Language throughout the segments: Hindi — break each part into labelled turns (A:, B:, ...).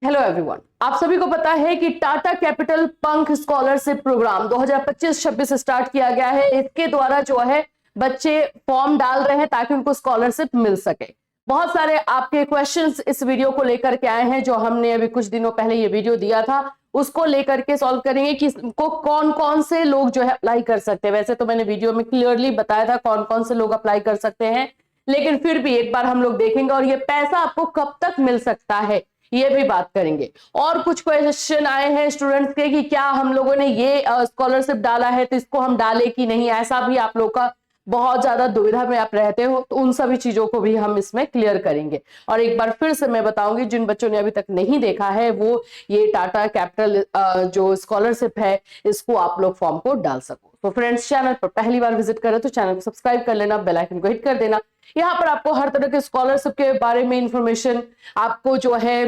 A: हेलो एवरीवन, आप सभी को पता है कि Tata capital Pankh scholarship programme 2025-26 start किया गया है। इसके द्वारा जो है बच्चे फॉर्म डाल रहे हैं ताकि उनको स्कॉलरशिप मिल सके। बहुत सारे आपके क्वेश्चंस इस वीडियो को लेकर के आए हैं, जो हमने अभी कुछ दिनों पहले ये वीडियो दिया था उसको लेकर के सॉल्व करेंगे कि को कौन कौन से लोग जो है अप्लाई कर सकते हैं। वैसे तो मैंने वीडियो में क्लियरली बताया था कौन कौन से लोग अप्लाई कर सकते हैं, लेकिन फिर भी एक बार हम लोग देखेंगे और ये पैसा आपको कब तक मिल सकता है ये भी बात करेंगे। और कुछ क्वेश्चन आए हैं स्टूडेंट्स के कि क्या हम लोगों ने ये स्कॉलरशिप डाला है तो इसको हम डालें कि नहीं, ऐसा भी आप लोग का बहुत ज्यादा दुविधा में आप रहते हो, तो उन सभी चीजों को भी हम इसमें क्लियर करेंगे। और एक बार फिर से मैं बताऊंगी, जिन बच्चों ने अभी तक नहीं देखा है वो ये टाटा कैपिटल जो स्कॉलरशिप है इसको आप लोग फॉर्म को डाल सको। तो फ्रेंड्स, चैनल पर पहली बार विजिट करें तो चैनल को सब्सक्राइब कर लेना, बेल आइकन को हिट कर देना। यहाँ पर आपको हर तरह के स्कॉलरशिप के बारे में इंफॉर्मेशन, आपको जो है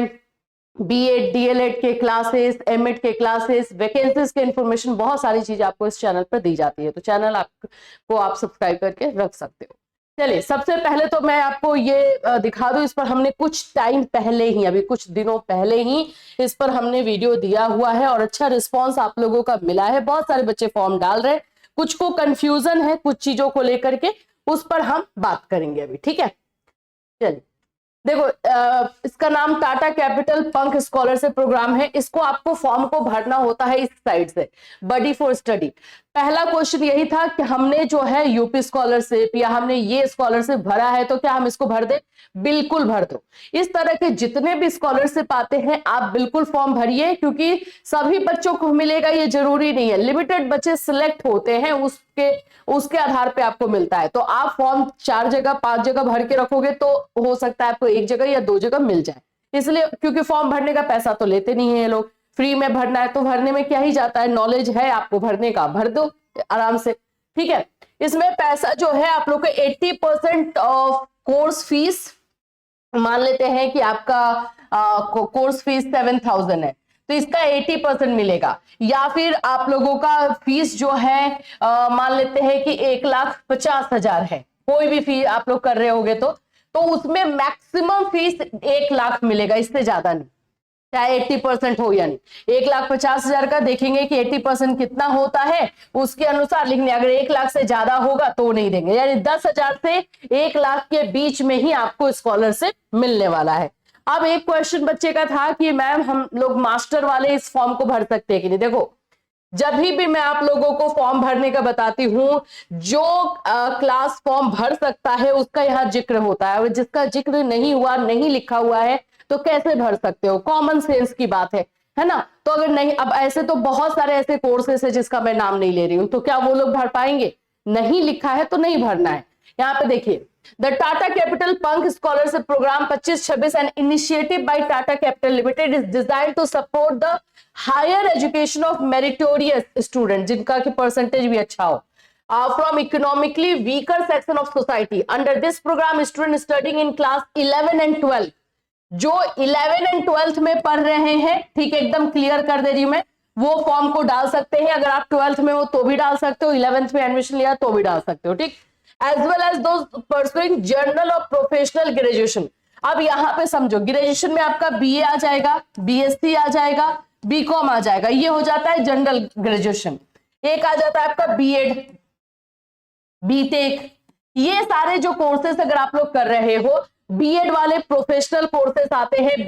A: बीएड डीएलएड के क्लासेस, एमएड के क्लासेस, वैकेंसीज के इंफॉर्मेशन, बहुत सारी चीजें आपको इस चैनल पर दी जाती है। तो चैनल आपको आप सब्सक्राइब करके रख सकते हो। चलिए, सबसे पहले तो मैं आपको ये दिखा दूं, इस पर हमने कुछ टाइम पहले ही, अभी कुछ दिनों पहले ही इस पर हमने वीडियो दिया हुआ है और अच्छा रिस्पॉन्स आप लोगों का मिला है। बहुत सारे बच्चे फॉर्म डाल रहे हैं, कुछ को कंफ्यूजन है कुछ चीजों को लेकर के, उस पर हम बात करेंगे अभी। ठीक है, चलिए देखो, इसका नाम Tata capital Pankh scholarship programme है। इसको आपको फॉर्म को भरना होता है इस साइड से, बडी फॉर स्टडी। पहला क्वेश्चन यही था कि हमने जो है यूपी स्कॉलरशिप या हमने ये स्कॉलरशिप भरा है तो क्या हम इसको भर दे? बिल्कुल भर दो। इस तरह के जितने भी स्कॉलरशिप आते हैं आप बिल्कुल फॉर्म भरिए, क्योंकि सभी बच्चों को मिलेगा ये जरूरी नहीं है। लिमिटेड बच्चे सिलेक्ट होते हैं, उसके आधार पे आपको मिलता है। तो आप फॉर्म 4 जगह 5 जगह भर के रखोगे तो हो सकता है आपको 1 जगह या 2 जगह मिल जाए। इसलिए, क्योंकि फॉर्म भरने का पैसा तो लेते नहीं है ये लोग, फ्री में भरना है तो भरने में क्या ही जाता है, नॉलेज है आपको भरने का, भर दो आराम से। ठीक है, इसमें पैसा जो है आप लोग को 80% ऑफ कोर्स फीस, मान लेते हैं कि आपका कोर्स फीस 7,000 है तो इसका 80% मिलेगा। या फिर आप लोगों का फीस जो है मान लेते हैं कि 1,50,000 है, कोई भी फीस आप लोग कर रहे होगे तो उसमें मैक्सिमम फीस 1 लाख मिलेगा, इससे ज्यादा नहीं, चाहे 80% हो या नहीं। 1,50,000 का देखेंगे कि 80% कितना होता है उसके अनुसार लिखने, अगर 1 लाख से ज्यादा होगा तो नहीं देंगे। यानी 10,000 से 1 लाख के बीच में ही आपको स्कॉलरशिप मिलने वाला है। अब एक क्वेश्चन बच्चे का था कि मैम हम लोग मास्टर वाले इस फॉर्म को भर सकते हैं कि नहीं। देखो, जब भी मैं आप लोगों को फॉर्म भरने का बताती हूं, जो क्लास फॉर्म भर सकता है उसका यहाँ जिक्र होता है, और जिसका जिक्र नहीं हुआ, नहीं लिखा हुआ है तो कैसे भर सकते हो? कॉमन सेंस की बात है ना। तो अगर नहीं, अब ऐसे तो बहुत सारे ऐसे कोर्सेस है जिसका मैं नाम नहीं ले रही हूं, तो क्या वो लोग भर पाएंगे? नहीं लिखा है तो नहीं भरना है। यहाँ पे देखिए, the Tata capital Pankh scholarship program 25-26 an initiative by Tata capital limited is design to support the higher education of meritorious student, जिनका की परसेंटेज भी अच्छा हो, from economically weaker section of society. Under this program, students studying in class 11 and 12, जो 11 एंड 12th में पढ़ रहे हैं, ठीक है, एकदम क्लियर कर दे रही हूं मैं, वो फॉर्म को डाल सकते हैं। अगर आप 12th में हो तो भी डाल सकते हो, 11th में एडमिशन लिया तो भी डाल सकते हो, ठीक। As well as those pursuing general और प्रोफेशनल ग्रेजुएशन। अब यहाँ पे समझो, ग्रेजुएशन में आपका बीए आ जाएगा, बीएससी आ जाएगा, बीकॉम आ जाएगा, ये हो जाता है जनरल ग्रेजुएशन। एक आ जाता है आपका बीएड, बीटेक, ये सारे जो कोर्सेस अगर आप लोग कर रहे हो, बीएड वाले प्रोफेशनल कोर्सेस आते हैं,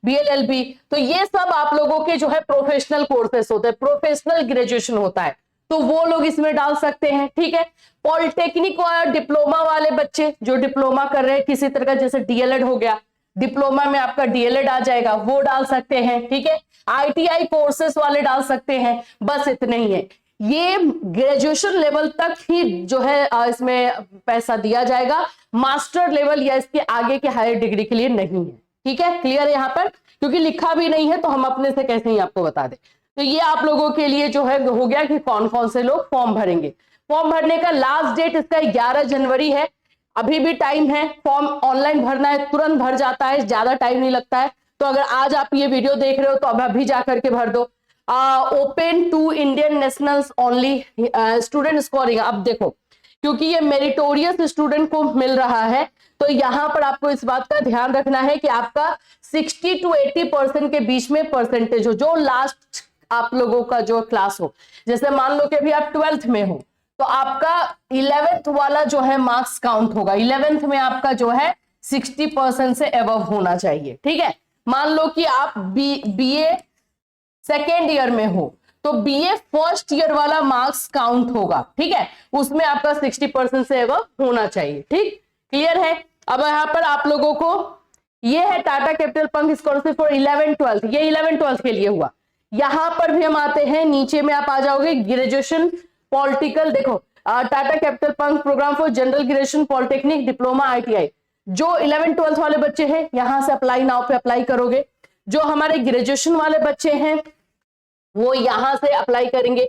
A: बीएलएलबी, तो ये सब आप लोगों के जो है प्रोफेशनल कोर्सेस होते हैं, प्रोफेशनल ग्रेजुएशन होता है, तो वो लोग इसमें डाल सकते हैं। ठीक है, पॉलिटेक्निक और डिप्लोमा वाले बच्चे जो डिप्लोमा कर रहे हैं किसी तरह का, जैसे डीएलएड हो गया, डिप्लोमा में आपका डीएलएड आ जाएगा, वो डाल सकते हैं। ठीक है, आईटीआई कोर्सेस वाले डाल सकते हैं। बस इतने ही है, ये ग्रेजुएशन लेवल तक ही जो है इसमें पैसा दिया जाएगा, मास्टर लेवल या इसके आगे के हायर डिग्री के लिए नहीं है। ठीक है, क्लियर है यहाँ पर, क्योंकि लिखा भी नहीं है तो हम अपने से कैसे ही आपको बता दें। तो ये आप लोगों के लिए जो है हो गया कि कौन कौन से लोग फॉर्म भरेंगे। फॉर्म भरने का लास्ट डेट इसका 11 जनवरी है, अभी भी टाइम है। फॉर्म ऑनलाइन भरना है, तुरंत भर जाता है, ज्यादा टाइम नहीं लगता है। तो अगर आज आप ये वीडियो देख रहे हो तो अब अभी जाकर के भर दो। Open to Indian nationals only, student scoring. अब देखो, क्योंकि ये मेरिटोरियस स्टूडेंट को मिल रहा है तो यहां पर आपको इस बात का ध्यान रखना है कि आपका 60 to 80% के बीच में परसेंटेज हो, जो लास्ट आप लोगों का जो क्लास हो। जैसे मान लो कि अभी आप 12th में हो तो आपका 11th वाला जो है मार्क्स काउंट होगा। 11th में आपका जो है 60% से एबव होना चाहिए, ठीक है। मान लो कि आप बीए सेकेंड ईयर में हो तो बीए फर्स्ट ईयर वाला मार्क्स काउंट होगा, ठीक है, उसमें आपका 60% से एबव होना चाहिए, ठीक, क्लियर है। अब यहां पर आप लोगों को ये है Tata capital Pankh scholarship for 11th-12th, ये 11th-12th के लिए हुआ। यहां पर भी हम आते हैं, नीचे में आप आ जाओगे ग्रेजुएशन पॉलिटिकल, देखो Tata capital Pankh program for general graduation polytechnic diploma ITI, जो 11th-12th वाले बच्चे हैं यहां से अप्लाई नाउ पे अप्लाई करोगे। जो हमारे ग्रेजुएशन वाले बच्चे हैं वो यहां से अप्लाई करेंगे।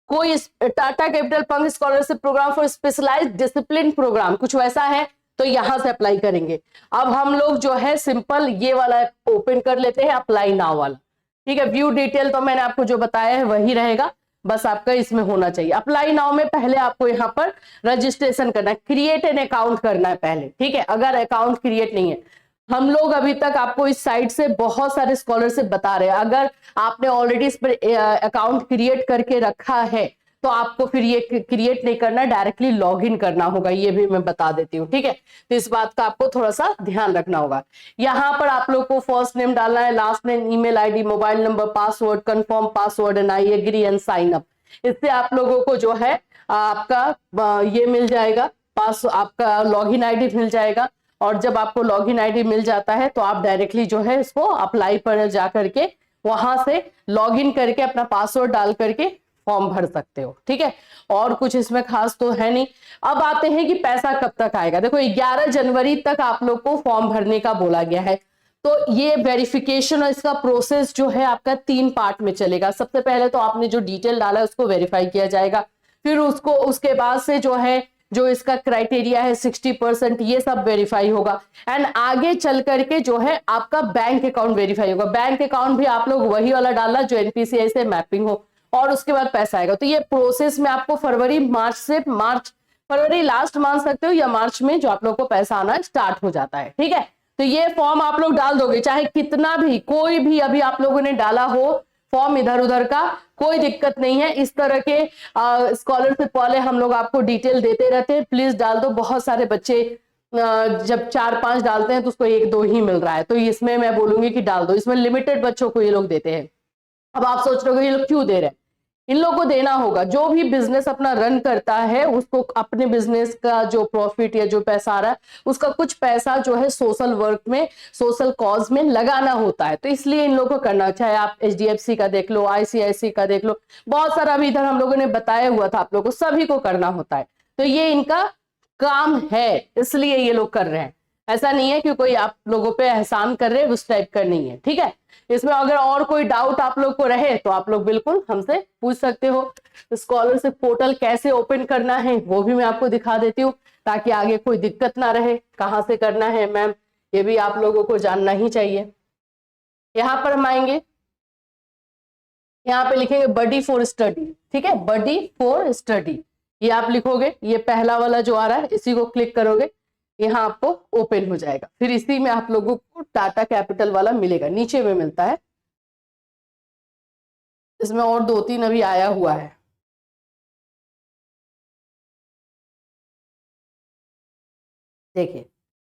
A: कोई Tata capital Pankh scholarship program for specialised discipline program कुछ वैसा है तो यहां से अप्लाई करेंगे। अब हम लोग जो है सिंपल ये वाला ओपन कर लेते हैं, अप्लाई नाउ वाला, ठीक है। व्यू डिटेल तो मैंने आपको जो बताया है वही रहेगा, बस आपका इसमें होना चाहिए। अप्लाई नाउ में पहले आपको यहाँ पर रजिस्ट्रेशन करना है, क्रिएट एन अकाउंट करना है पहले, ठीक है। अगर अकाउंट क्रिएट नहीं है, हम लोग अभी तक आपको इस साइट से बहुत सारे स्कॉलरशिप बता रहे हैं, अगर आपने ऑलरेडी इस पर अकाउंट क्रिएट करके रखा है तो आपको फिर ये क्रिएट नहीं करना, डायरेक्टली लॉग इन करना होगा, ये भी मैं बता देती हूँ, ठीक है। तो इस बात का आपको थोड़ा सा ध्यान रखना होगा। यहाँ पर आप लोग को फर्स्ट नेम डालना है, last name, email ID, mobile number, password, confirm password and I agree and sign up. इससे आप लोगों को जो है आपका ये मिल जाएगा, आपका लॉगिन आईडी मिल जाएगा। और जब आपको लॉगिन आईडी मिल जाता है तो आप डायरेक्टली जो है इसको अप्लाई पर जा करके वहां से लॉगिन करके अपना पासवर्ड डाल करके फॉर्म भर सकते हो, ठीक है। और कुछ इसमें खास तो है नहीं। अब आते हैं कि पैसा कब तक आएगा। देखो 11 जनवरी तक आप लोग को फॉर्म भरने का बोला गया है। तो ये वेरिफिकेशन और इसका प्रोसेस जो है आपका 3 पार्ट में चलेगा। सबसे पहले तो आपने जो डिटेल डाला है उसको वेरीफाई किया जाएगा, फिर उसको उसके बाद से जो है जो इसका क्राइटेरिया है 60% ये सब वेरीफाई होगा। एंड आगे चल करके जो है आपका बैंक अकाउंट वेरीफाई होगा। बैंक अकाउंट भी आप लोग वही वाला डालना जो NPCI से मैपिंग हो, और उसके बाद पैसा आएगा। तो ये प्रोसेस में आपको फरवरी लास्ट मान सकते हो या मार्च में जो आप लोग को पैसा आना स्टार्ट हो जाता है, ठीक है। तो ये फॉर्म आप लोग डाल दोगे, चाहे कितना भी कोई भी अभी आप लोगों ने डाला हो फॉर्म इधर उधर का, कोई दिक्कत नहीं है। इस तरह के स्कॉलरशिप वाले हम लोग आपको डिटेल देते रहते हैं, प्लीज डाल दो। बहुत सारे बच्चे जब 4-5 डालते हैं तो उसको 1-2 ही मिल रहा है, तो इसमें मैं बोलूंगी कि डाल दो। इसमें लिमिटेड बच्चों को ये लोग देते हैं। अब आप सोच रहे हो ये लोग क्यों दे रहे हैं, इन लोगों को देना होगा। जो भी बिजनेस अपना रन करता है उसको अपने बिजनेस का जो प्रॉफिट या जो पैसा आ रहा है उसका कुछ पैसा जो है सोशल वर्क में, सोशल कॉज में लगाना होता है। तो इसलिए इन लोगों को करना, चाहे आप HDFC का देख लो, ICICI का देख लो, बहुत सारा अभी इधर हम लोगों ने बताया हुआ था आप लोगों को, सभी को करना होता है। तो ये इनका काम है, इसलिए ये लोग कर रहे हैं। ऐसा नहीं है कि कोई आप लोगों पे एहसान कर रहे हैं, उस टाइप का नहीं है, ठीक है। इसमें अगर और कोई डाउट आप लोग को रहे तो आप लोग बिल्कुल हमसे पूछ सकते हो। स्कॉलरशिप पोर्टल कैसे ओपन करना है वो भी मैं आपको दिखा देती हूँ, ताकि आगे कोई दिक्कत ना रहे। कहाँ से करना है मैम, ये भी आप लोगों को जानना ही चाहिए। यहाँ पर हम आएंगे, यहाँ पे लिखेंगे बडी फॉर स्टडी, ठीक है, बडी फॉर स्टडी ये आप लिखोगे। ये पहला वाला जो आ रहा है इसी को क्लिक करोगे, यहाँ आपको ओपन हो जाएगा। फिर इसी में आप लोगों को टाटा कैपिटल वाला मिलेगा, नीचे में मिलता है। इसमें और 2-3 अभी आया हुआ है। देखिए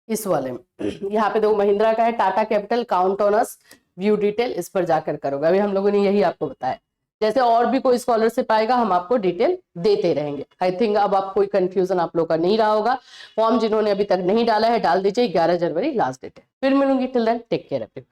A: इस वाले में यहाँ पे देखो महिंद्रा का है, Tata capital, count on us, view detail, इस पर जाकर करोगे। अभी हम लोगों ने यही आपको बताया। जैसे और भी कोई स्कॉलरशिप आएगा हम आपको डिटेल देते रहेंगे। आई थिंक अब आप कोई कंफ्यूजन आप लोग का नहीं रहा होगा। फॉर्म जिन्होंने अभी तक नहीं डाला है डाल दीजिए, 11 जनवरी लास्ट डेट है। फिर मिलूंगी, till then take care everyone.